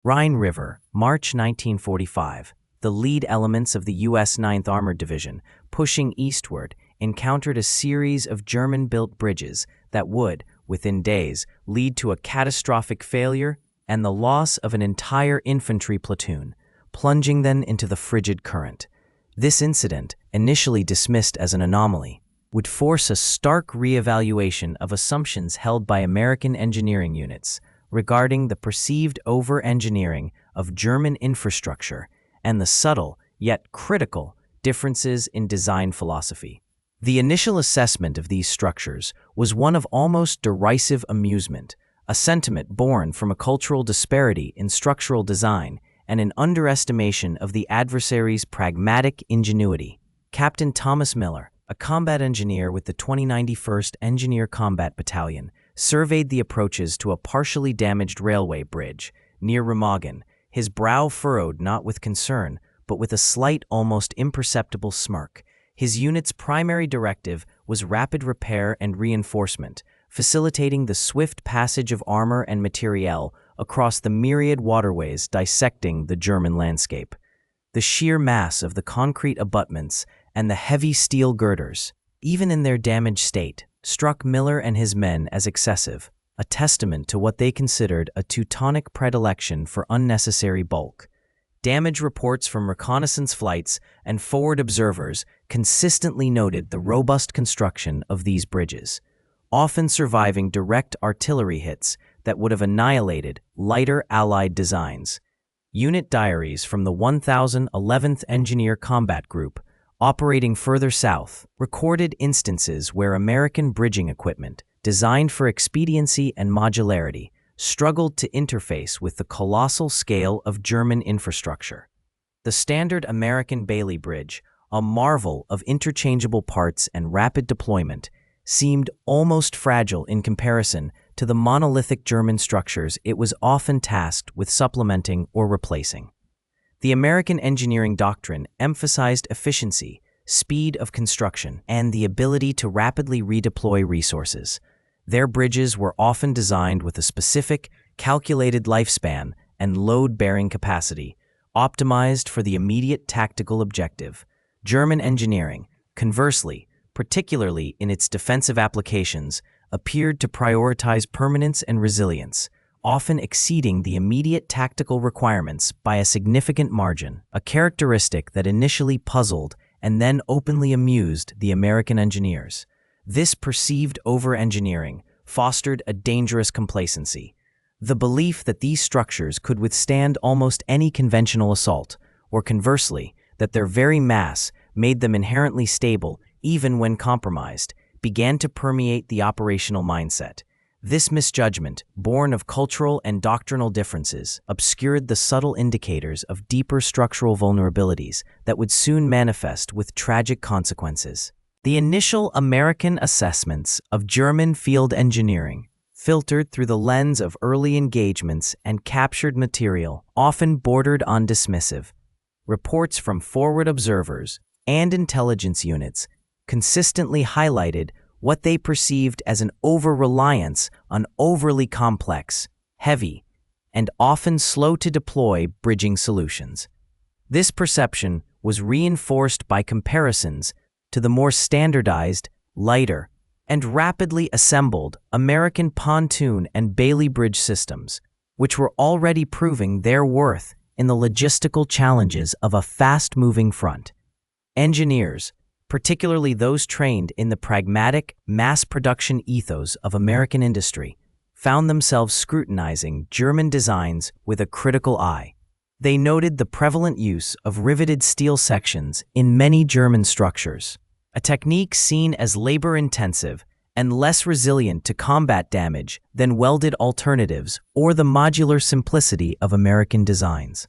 Rhine River, March 1945. The lead elements of the U.S. 9th Armored Division, pushing eastward, encountered a series of German-built bridges that would, within days, lead to a catastrophic failure and the loss of an entire infantry platoon, plunging them into the frigid current. This incident, initially dismissed as an anomaly, would force a stark re-evaluation of assumptions held by American engineering units regarding the perceived over-engineering of German infrastructure and the subtle, yet critical, differences in design philosophy. The initial assessment of these structures was one of almost derisive amusement, a sentiment born from a cultural disparity in structural design and an underestimation of the adversary's pragmatic ingenuity. Captain Thomas Miller, a combat engineer with the 2091st Engineer Combat Battalion, surveyed the approaches to a partially damaged railway bridge near Remagen, his brow furrowed not with concern, but with a slight, almost imperceptible smirk. His unit's primary directive was rapid repair and reinforcement, facilitating the swift passage of armor and materiel across the myriad waterways dissecting the German landscape. The sheer mass of the concrete abutments and the heavy steel girders, even in their damaged state, struck Miller and his men as excessive, a testament to what they considered a Teutonic predilection for unnecessary bulk. Damage reports from reconnaissance flights and forward observers consistently noted the robust construction of these bridges, often surviving direct artillery hits that would have annihilated lighter Allied designs. Unit diaries from the 1011th Engineer Combat Group, operating further south, recorded instances where American bridging equipment, designed for expediency and modularity, struggled to interface with the colossal scale of German infrastructure. The standard American Bailey Bridge, a marvel of interchangeable parts and rapid deployment, seemed almost fragile in comparison to the monolithic German structures it was often tasked with supplementing or replacing. The American engineering doctrine emphasized efficiency, speed of construction, and the ability to rapidly redeploy resources. Their bridges were often designed with a specific, calculated lifespan and load-bearing capacity, optimized for the immediate tactical objective. German engineering, conversely, particularly in its defensive applications, appeared to prioritize permanence and resilience, often exceeding the immediate tactical requirements by a significant margin, a characteristic that initially puzzled and then openly amused the American engineers. This perceived over-engineering fostered a dangerous complacency, the belief that these structures could withstand almost any conventional assault, or conversely, that their very mass made them inherently stable even when compromised, began to permeate the operational mindset. This misjudgment, born of cultural and doctrinal differences, obscured the subtle indicators of deeper structural vulnerabilities that would soon manifest with tragic consequences. The initial American assessments of German field engineering, filtered through the lens of early engagements and captured material, often bordered on dismissive. Reports from forward observers and intelligence units consistently highlighted what they perceived as an over-reliance on overly complex, heavy, and often slow-to-deploy bridging solutions. This perception was reinforced by comparisons to the more standardized, lighter, and rapidly assembled American pontoon and Bailey Bridge systems, which were already proving their worth in the logistical challenges of a fast-moving front. Engineers, particularly those trained in the pragmatic, mass-production ethos of American industry, found themselves scrutinizing German designs with a critical eye. They noted the prevalent use of riveted steel sections in many German structures, a technique seen as labor-intensive and less resilient to combat damage than welded alternatives or the modular simplicity of American designs.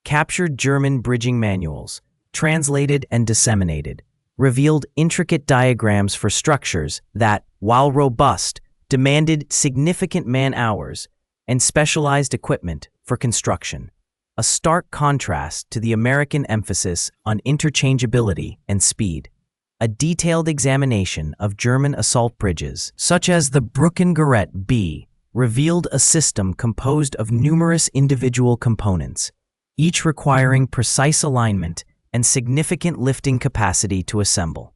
Captured German bridging manuals, translated and disseminated, revealed intricate diagrams for structures that, while robust, demanded significant man-hours and specialized equipment for construction, a stark contrast to the American emphasis on interchangeability and speed. A detailed examination of German assault bridges, such as the Brückengerät B, revealed a system composed of numerous individual components, each requiring precise alignment and significant lifting capacity to assemble.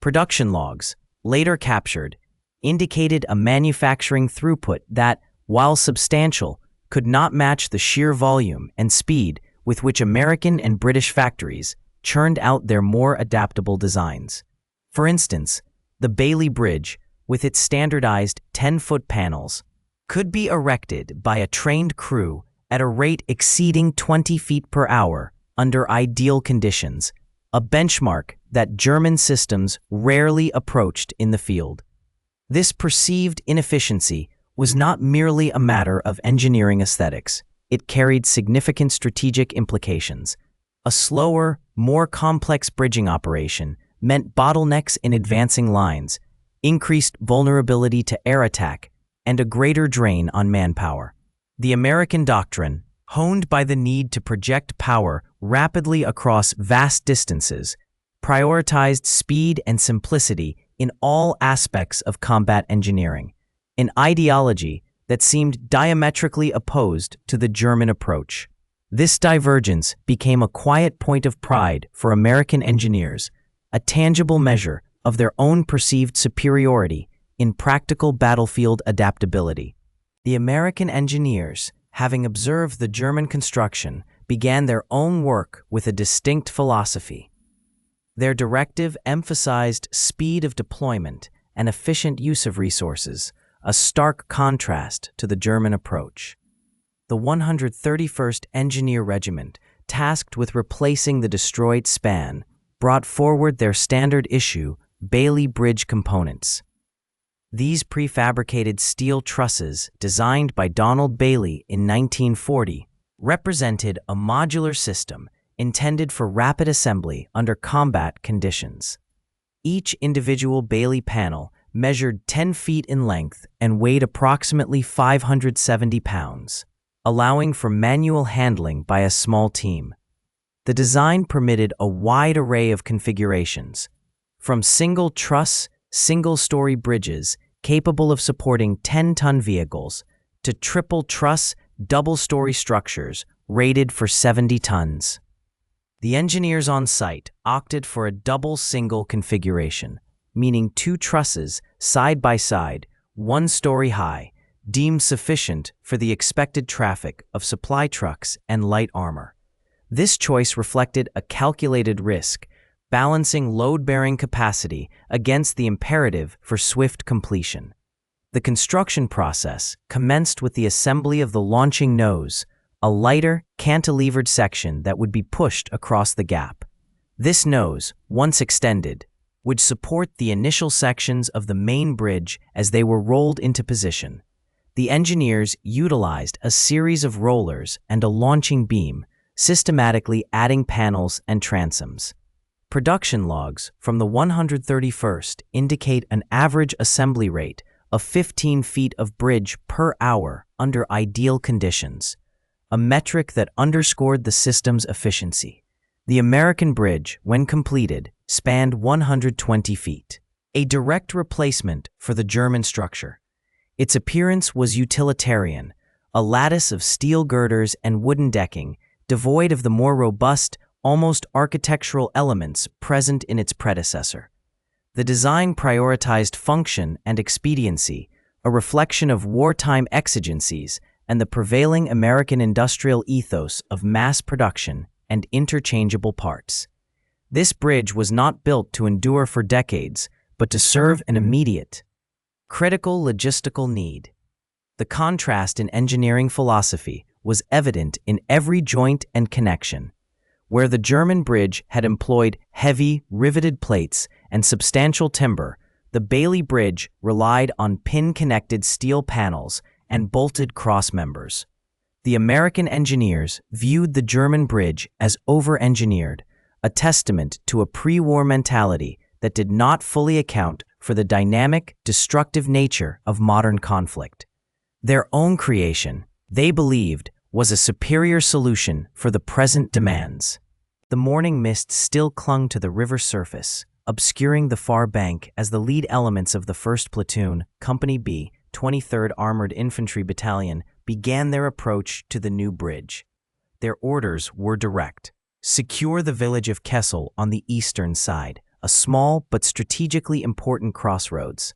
Production logs, later captured, indicated a manufacturing throughput that, while substantial, could not match the sheer volume and speed with which American and British factories churned out their more adaptable designs. For instance, the Bailey Bridge, with its standardized 10-foot panels, could be erected by a trained crew at a rate exceeding 20 feet per hour under ideal conditions, a benchmark that German systems rarely approached in the field. This perceived inefficiency was not merely a matter of engineering aesthetics. It carried significant strategic implications. A slower, more complex bridging operation meant bottlenecks in advancing lines, increased vulnerability to air attack, and a greater drain on manpower. The American doctrine, honed by the need to project power rapidly across vast distances, prioritized speed and simplicity in all aspects of combat engineering, an ideology that seemed diametrically opposed to the German approach. This divergence became a quiet point of pride for American engineers, a tangible measure of their own perceived superiority in practical battlefield adaptability. The American engineers, having observed the German construction, began their own work with a distinct philosophy. Their directive emphasized speed of deployment and efficient use of resources, a stark contrast to the German approach. The 131st Engineer Regiment, tasked with replacing the destroyed span, brought forward their standard issue Bailey Bridge components. These prefabricated steel trusses, designed by Donald Bailey in 1940, represented a modular system intended for rapid assembly under combat conditions. Each individual Bailey panel measured 10 feet in length and weighed approximately 570 pounds, allowing for manual handling by a small team. The design permitted a wide array of configurations, from single-truss, single-story bridges capable of supporting 10-ton vehicles to triple-truss, double-story structures rated for 70 tons. The engineers on site opted for a double-single configuration, meaning 2 trusses side by side, 1 story high, deemed sufficient for the expected traffic of supply trucks and light armor. This choice reflected a calculated risk, balancing load-bearing capacity against the imperative for swift completion. The construction process commenced with the assembly of the launching nose, a lighter, cantilevered section that would be pushed across the gap. This nose, once extended, would support the initial sections of the main bridge as they were rolled into position. The engineers utilized a series of rollers and a launching beam, systematically adding panels and transoms. Production logs from the 131st indicate an average assembly rate of 15 feet of bridge per hour under ideal conditions, a metric that underscored the system's efficiency. The American bridge, when completed, spanned 120 feet, a direct replacement for the German structure. Its appearance was utilitarian, a lattice of steel girders and wooden decking, devoid of the more robust, almost architectural elements present in its predecessor. The design prioritized function and expediency, a reflection of wartime exigencies and the prevailing American industrial ethos of mass production and interchangeable parts. This bridge was not built to endure for decades, but to serve an immediate, critical logistical need. The contrast in engineering philosophy was evident in every joint and connection. Where the German bridge had employed heavy, riveted plates and substantial timber, the Bailey Bridge relied on pin-connected steel panels and bolted cross-members. The American engineers viewed the German bridge as over-engineered, a testament to a pre-war mentality that did not fully account for the dynamic, destructive nature of modern conflict. Their own creation, they believed, was a superior solution for the present demands. The morning mist still clung to the river surface, obscuring the far bank as the lead elements of the 1st Platoon, Company B, 23rd Armored Infantry Battalion began their approach to the new bridge. Their orders were direct. Secure the village of Kessel on the eastern side, a small but strategically important crossroads.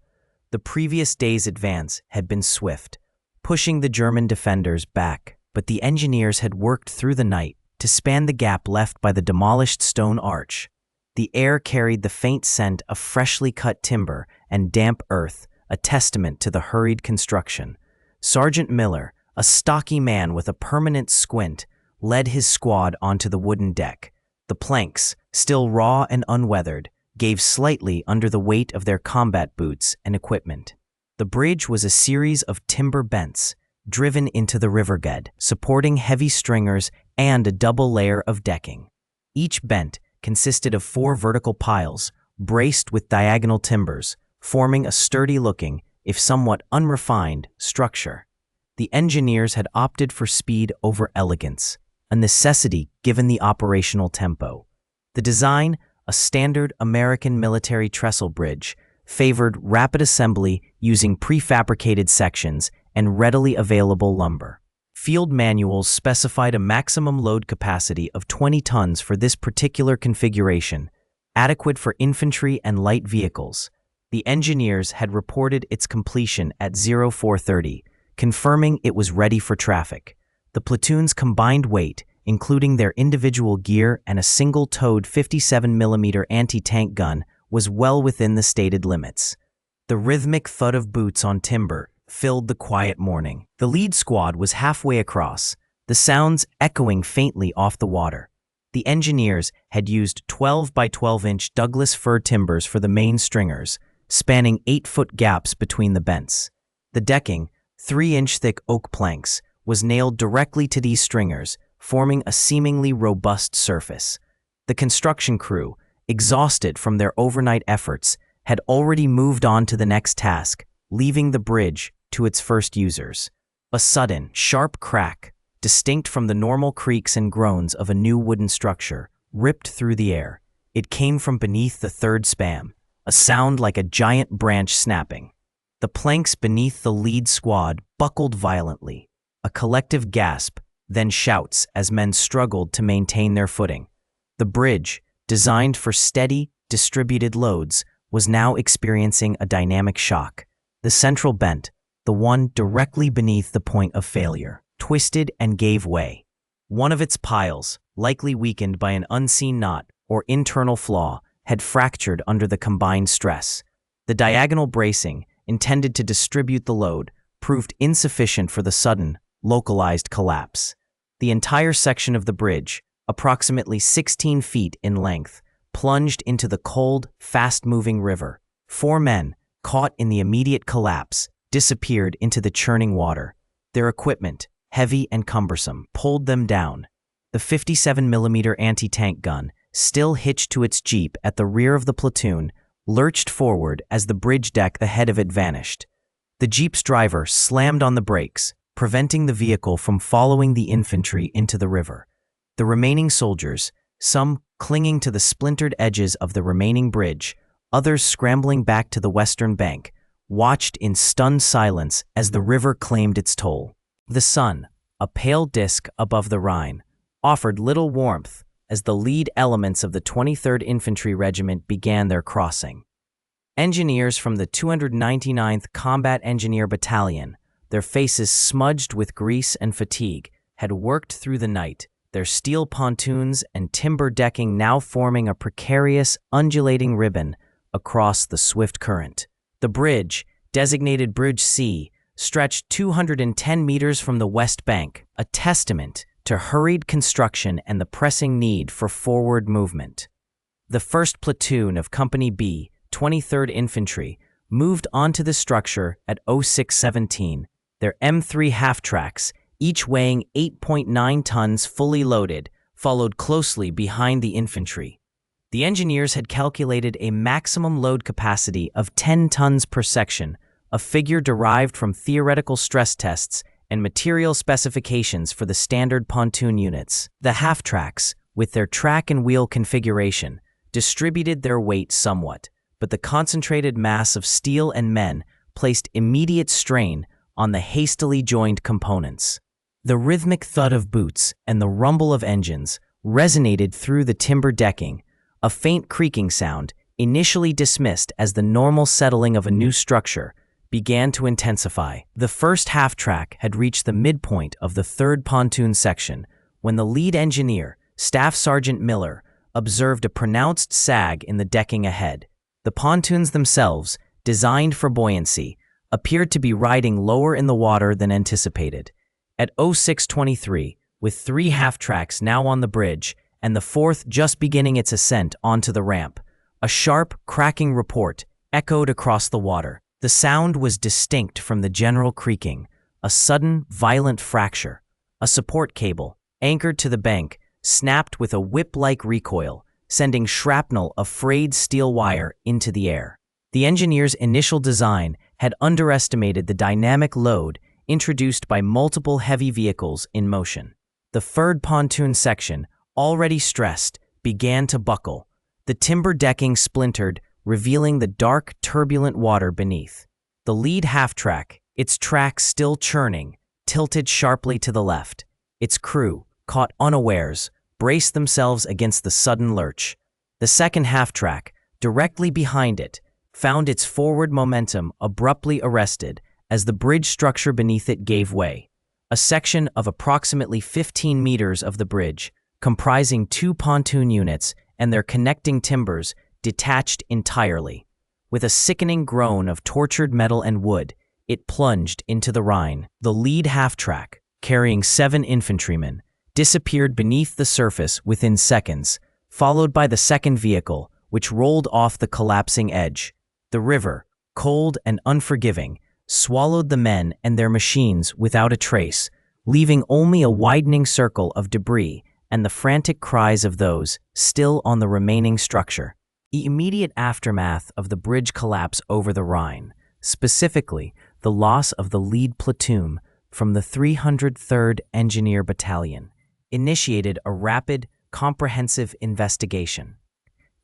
The previous day's advance had been swift, pushing the German defenders back, but the engineers had worked through the night to span the gap left by the demolished stone arch. The air carried the faint scent of freshly cut timber and damp earth, a testament to the hurried construction. Sergeant Miller, a stocky man with a permanent squint, led his squad onto the wooden deck. The planks, still raw and unweathered, gave slightly under the weight of their combat boots and equipment. The bridge was a series of timber bents, driven into the riverbed, supporting heavy stringers and a double layer of decking. Each bent consisted of 4 vertical piles, braced with diagonal timbers, forming a sturdy-looking, if somewhat unrefined, structure. The engineers had opted for speed over elegance, a necessity given the operational tempo. The design, a standard American military trestle bridge, favored rapid assembly using prefabricated sections and readily available lumber. Field manuals specified a maximum load capacity of 20 tons for this particular configuration, adequate for infantry and light vehicles. The engineers had reported its completion at 0430, confirming it was ready for traffic. The platoon's combined weight, including their individual gear and a single-towed 57mm anti-tank gun, was well within the stated limits. The rhythmic thud of boots on timber filled the quiet morning. The lead squad was halfway across, the sounds echoing faintly off the water. The engineers had used 12 by 12-inch Douglas fir timbers for the main stringers, spanning 8-foot gaps between the bents. The decking, 3-inch thick oak planks, was nailed directly to these stringers, forming a seemingly robust surface. The construction crew, exhausted from their overnight efforts, had already moved on to the next task, leaving the bridge to its first users. A sudden, sharp crack, distinct from the normal creaks and groans of a new wooden structure, ripped through the air. It came from beneath the third span, a sound like a giant branch snapping. The planks beneath the lead squad buckled violently. A collective gasp, then shouts as men struggled to maintain their footing. The bridge, designed for steady, distributed loads, was now experiencing a dynamic shock. The central bent, the one directly beneath the point of failure, twisted and gave way. One of its piles, likely weakened by an unseen knot or internal flaw, had fractured under the combined stress. The diagonal bracing, intended to distribute the load, proved insufficient for the sudden, localized collapse. The entire section of the bridge, approximately 16 feet in length, plunged into the cold, fast-moving river. 4 men, caught in the immediate collapse, disappeared into the churning water. Their equipment, heavy and cumbersome, pulled them down. The 57mm anti-tank gun, still hitched to its jeep at the rear of the platoon, lurched forward as the bridge deck ahead of it vanished. The jeep's driver slammed on the brakes, preventing the vehicle from following the infantry into the river. The remaining soldiers, some clinging to the splintered edges of the remaining bridge, others scrambling back to the western bank, watched in stunned silence as the river claimed its toll. The sun, a pale disk above the Rhine, offered little warmth as the lead elements of the 23rd Infantry Regiment began their crossing. Engineers from the 299th Combat Engineer Battalion, their faces smudged with grease and fatigue, had worked through the night, their steel pontoons and timber decking now forming a precarious, undulating ribbon across the swift current. The bridge, designated Bridge C, stretched 210 meters from the west bank, a testament to hurried construction and the pressing need for forward movement. The 1st Platoon of Company B, 23rd Infantry, moved onto the structure at 0617, their M3 half-tracks, each weighing 8.9 tons fully loaded, followed closely behind the infantry. The engineers had calculated a maximum load capacity of 10 tons per section, a figure derived from theoretical stress tests and material specifications for the standard pontoon units. The half-tracks, with their track and wheel configuration, distributed their weight somewhat, but the concentrated mass of steel and men placed immediate strain on the hastily joined components. The rhythmic thud of boots and the rumble of engines resonated through the timber decking, a faint creaking sound, initially dismissed as the normal settling of a new structure, began to intensify. The first half-track had reached the midpoint of the third pontoon section when the lead engineer, Staff Sergeant Miller, observed a pronounced sag in the decking ahead. The pontoons themselves, designed for buoyancy, appeared to be riding lower in the water than anticipated. At 06:23, with 3 half-tracks now on the bridge and the fourth just beginning its ascent onto the ramp, a sharp, cracking report echoed across the water. The sound was distinct from the general creaking, a sudden, violent fracture. A support cable, anchored to the bank, snapped with a whip-like recoil, sending shrapnel of frayed steel wire into the air. The engineer's initial design had underestimated the dynamic load introduced by multiple heavy vehicles in motion. The third pontoon section, already stressed, began to buckle. The timber decking splintered, revealing the dark, turbulent water beneath. The lead half-track, its tracks still churning, tilted sharply to the left. Its crew, caught unawares, braced themselves against the sudden lurch. The second half-track, directly behind it, found its forward momentum abruptly arrested as the bridge structure beneath it gave way. A section of approximately 15 meters of the bridge, comprising 2 pontoon units and their connecting timbers, detached entirely. With a sickening groan of tortured metal and wood, it plunged into the Rhine. The lead half-track, carrying 7 infantrymen, disappeared beneath the surface within seconds, followed by the second vehicle, which rolled off the collapsing edge. The river, cold and unforgiving, swallowed the men and their machines without a trace, leaving only a widening circle of debris and the frantic cries of those still on the remaining structure. The immediate aftermath of the bridge collapse over the Rhine, specifically the loss of the lead platoon from the 303rd Engineer Battalion, initiated a rapid, comprehensive investigation.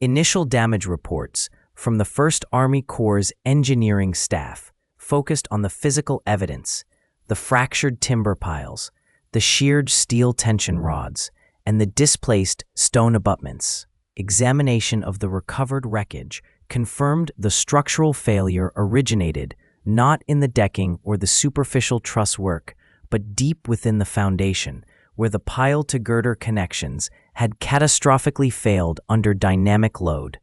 Initial damage reports from the 1st Army Corps' engineering staff focused on the physical evidence, the fractured timber piles, the sheared steel tension rods, and the displaced stone abutments. Examination of the recovered wreckage confirmed the structural failure originated not in the decking or the superficial truss work, but deep within the foundation, where the pile-to-girder connections had catastrophically failed under dynamic load.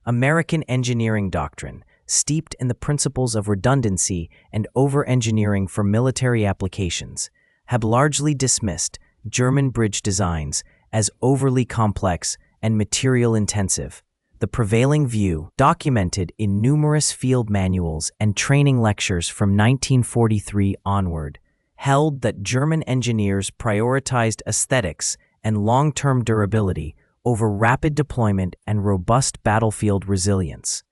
American engineering doctrine, steeped in the principles of redundancy and over-engineering for military applications, had largely dismissed German bridge designs as overly complex and material-intensive. The prevailing view, documented in numerous field manuals and training lectures from 1943 onward, held that German engineers prioritized aesthetics and long-term durability over rapid deployment and robust battlefield resilience.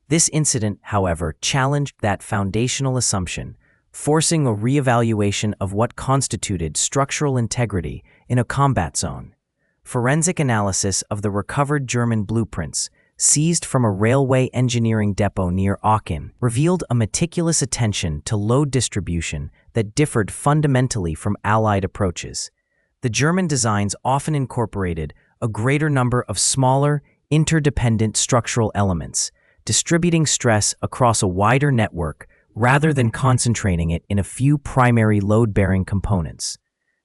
This incident, however, challenged that foundational assumption, forcing a reevaluation of what constituted structural integrity in a combat zone. Forensic analysis of the recovered German blueprints, seized from a railway engineering depot near Aachen, revealed a meticulous attention to load distribution that differed fundamentally from Allied approaches. The German designs often incorporated a greater number of smaller, interdependent structural elements, distributing stress across a wider network rather than concentrating it in a few primary load-bearing components.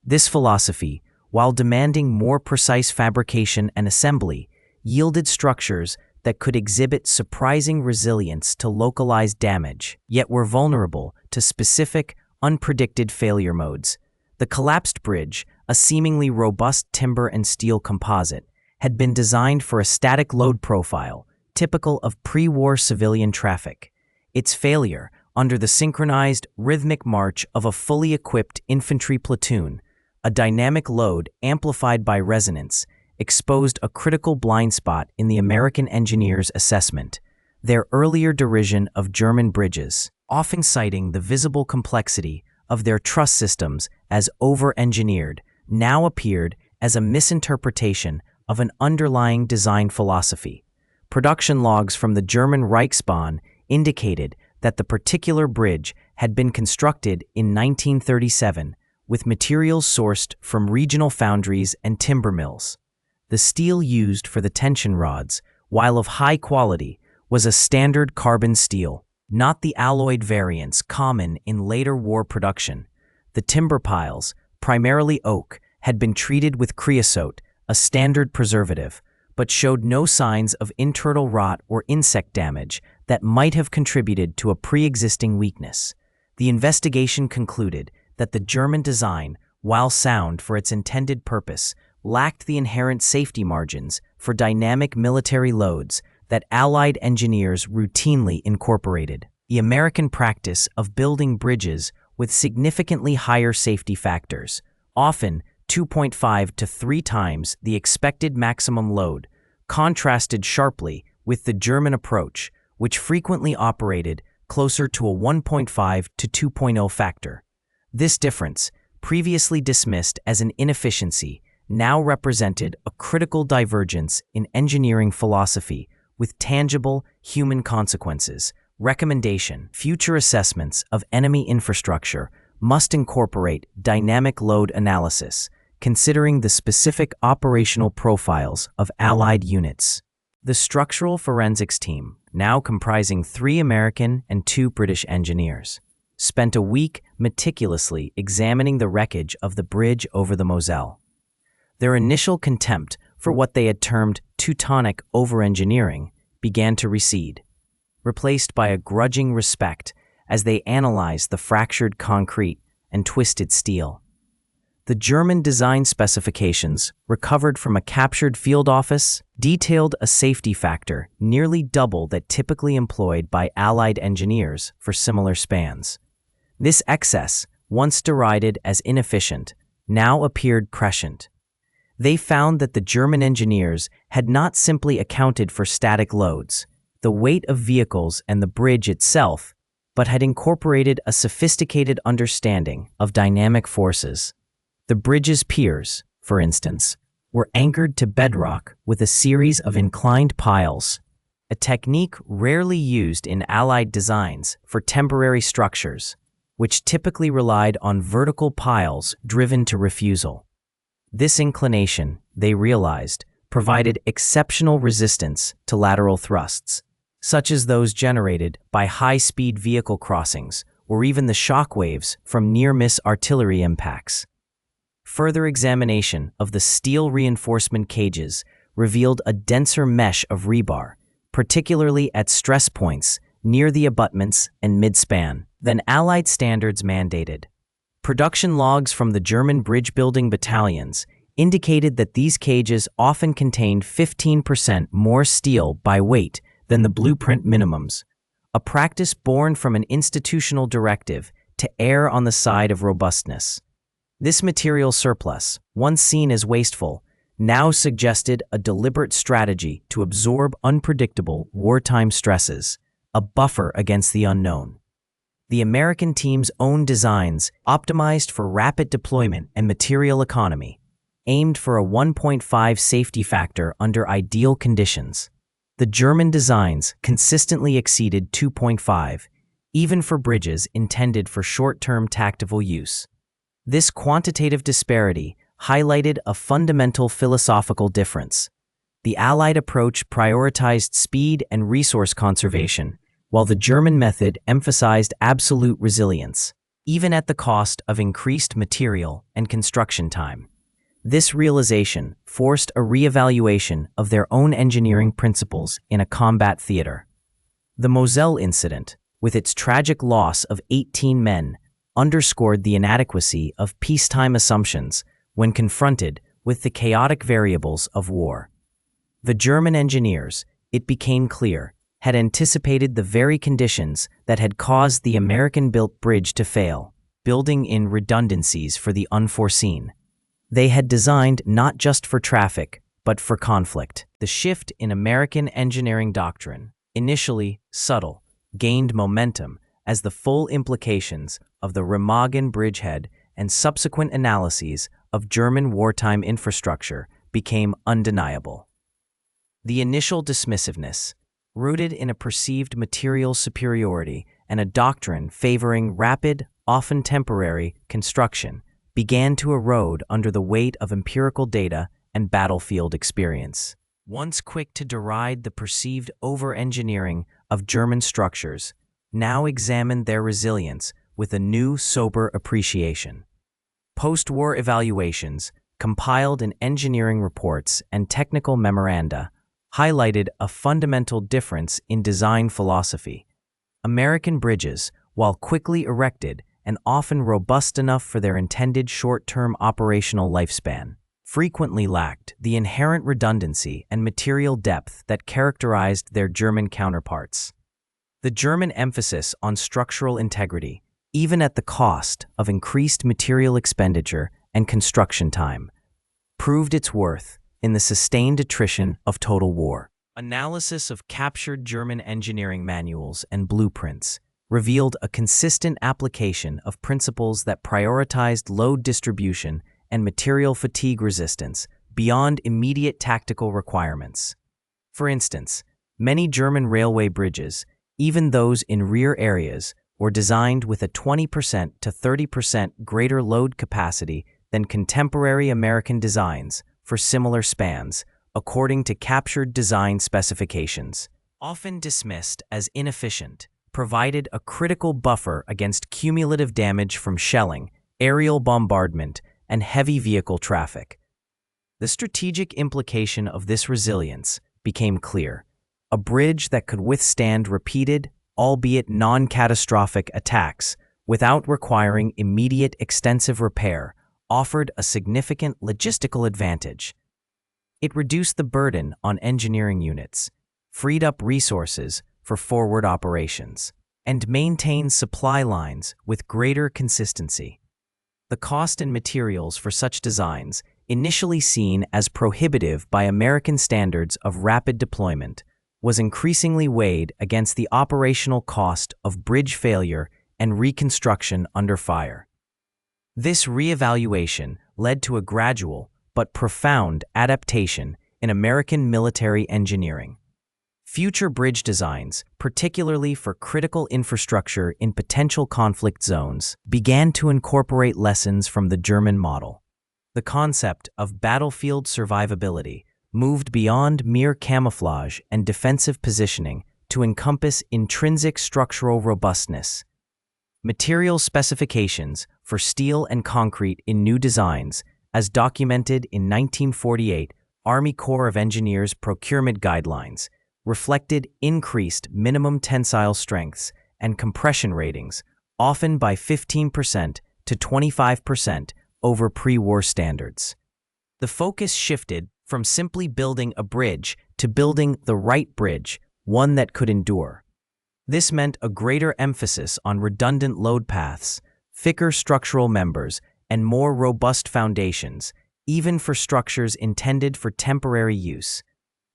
This philosophy, while demanding more precise fabrication and assembly, yielded structures that could exhibit surprising resilience to localized damage, yet were vulnerable to specific, unpredicted failure modes. The collapsed bridge, a seemingly robust timber and steel composite, had been designed for a static load profile, typical of pre-war civilian traffic. Its failure, under the synchronized, rhythmic march of a fully equipped infantry platoon, a dynamic load amplified by resonance, exposed a critical blind spot in the American engineers' assessment. Their earlier derision of German bridges, often citing the visible complexity of their truss systems as over-engineered, now appeared as a misinterpretation of an underlying design philosophy. Production logs from the German Reichsbahn indicated that the particular bridge had been constructed in 1937 with materials sourced from regional foundries and timber mills. The steel used for the tension rods, while of high quality, was a standard carbon steel, not the alloyed variants common in later war production. The timber piles, primarily oak, had been treated with creosote, a standard preservative, but showed no signs of internal rot or insect damage that might have contributed to a pre-existing weakness. The investigation concluded that the German design, while sound for its intended purpose, lacked the inherent safety margins for dynamic military loads that Allied engineers routinely incorporated. The American practice of building bridges with significantly higher safety factors, often 2.5 to 3 times the expected maximum load, contrasted sharply with the German approach, which frequently operated closer to a 1.5 to 2.0 factor. This difference, previously dismissed as an inefficiency, now represented a critical divergence in engineering philosophy with tangible human consequences. Recommendation: future assessments of enemy infrastructure must incorporate dynamic load analysis, considering the specific operational profiles of Allied units. The structural forensics team, now comprising 3 American and 2 British engineers, spent a week meticulously examining the wreckage of the bridge over the Moselle. Their initial contempt for what they had termed Teutonic over-engineering began to recede, replaced by a grudging respect as they analyzed the fractured concrete and twisted steel. The German design specifications, recovered from a captured field office, detailed a safety factor nearly double that typically employed by Allied engineers for similar spans. This excess, once derided as inefficient, now appeared prescient. They found that the German engineers had not simply accounted for static loads, the weight of vehicles and the bridge itself, but had incorporated a sophisticated understanding of dynamic forces. The bridge's piers, for instance, were anchored to bedrock with a series of inclined piles, a technique rarely used in Allied designs for temporary structures, which typically relied on vertical piles driven to refusal. This inclination, they realized, provided exceptional resistance to lateral thrusts, such as those generated by high-speed vehicle crossings or even the shock waves from near-miss artillery impacts. Further examination of the steel reinforcement cages revealed a denser mesh of rebar, particularly at stress points near the abutments and midspan, than Allied standards mandated. Production logs from the German bridge-building battalions indicated that these cages often contained 15% more steel by weight than the blueprint minimums, a practice born from an institutional directive to err on the side of robustness. This material surplus, once seen as wasteful, now suggested a deliberate strategy to absorb unpredictable wartime stresses, a buffer against the unknown. The American team's own designs, optimized for rapid deployment and material economy, aimed for a 1.5 safety factor under ideal conditions. The German designs consistently exceeded 2.5, even for bridges intended for short-term tactical use. This quantitative disparity highlighted a fundamental philosophical difference. The Allied approach prioritized speed and resource conservation, while the German method emphasized absolute resilience, even at the cost of increased material and construction time. This realization forced a reevaluation of their own engineering principles in a combat theater. The Moselle incident, with its tragic loss of 18 men, underscored the inadequacy of peacetime assumptions when confronted with the chaotic variables of war. The German engineers, it became clear, had anticipated the very conditions that had caused the American-built bridge to fail, building in redundancies for the unforeseen. They had designed not just for traffic, but for conflict. The shift in American engineering doctrine, initially subtle, gained momentum as the full implications of the Remagen bridgehead and subsequent analyses of German wartime infrastructure became undeniable. The initial dismissiveness, rooted in a perceived material superiority and a doctrine favoring rapid, often temporary, construction began to erode under the weight of empirical data and battlefield experience. Once quick to deride the perceived over-engineering of German structures, now examined their resilience with a new, sober appreciation. Post-war evaluations, compiled in engineering reports and technical memoranda, highlighted a fundamental difference in design philosophy. American bridges, while quickly erected and often robust enough for their intended short-term operational lifespan, frequently lacked the inherent redundancy and material depth that characterized their German counterparts. The German emphasis on structural integrity, even at the cost of increased material expenditure and construction time, proved its worth in the sustained attrition of total war. Analysis of captured German engineering manuals and blueprints revealed a consistent application of principles that prioritized load distribution and material fatigue resistance beyond immediate tactical requirements. For instance, many German railway bridges, even those in rear areas, were designed with a 20% to 30% greater load capacity than contemporary American designs for similar spans, according to captured design specifications. Often dismissed as inefficient, provided a critical buffer against cumulative damage from shelling, aerial bombardment, and heavy vehicle traffic. The strategic implication of this resilience became clear. A bridge that could withstand repeated, albeit non-catastrophic attacks without requiring immediate extensive repair offered a significant logistical advantage. It reduced the burden on engineering units, freed up resources for forward operations, and maintained supply lines with greater consistency. The cost and materials for such designs, initially seen as prohibitive by American standards of rapid deployment, was increasingly weighed against the operational cost of bridge failure and reconstruction under fire. This reevaluation led to a gradual but profound adaptation in American military engineering. Future bridge designs, particularly for critical infrastructure in potential conflict zones, began to incorporate lessons from the German model. The concept of battlefield survivability moved beyond mere camouflage and defensive positioning to encompass intrinsic structural robustness. Material specifications for steel and concrete in new designs, as documented in 1948 Army Corps of Engineers procurement guidelines, reflected increased minimum tensile strengths and compression ratings, often by 15% to 25% over pre-war standards. The focus shifted from simply building a bridge to building the right bridge, one that could endure. This meant a greater emphasis on redundant load paths, thicker structural members, and more robust foundations, even for structures intended for temporary use.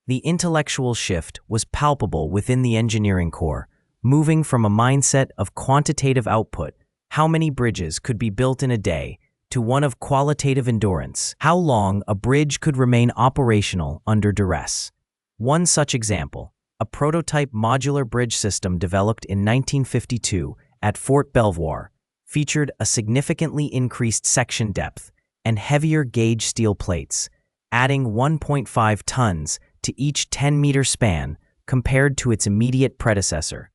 The intellectual shift was palpable within the engineering corps, moving from a mindset of quantitative output, how many bridges could be built in a day, to one of qualitative endurance, how long a bridge could remain operational under duress. One such example, a prototype modular bridge system developed in 1952 at Fort Belvoir, featured a significantly increased section depth and heavier gauge steel plates, adding 1.5 tons to each 10-meter span compared to its immediate predecessor.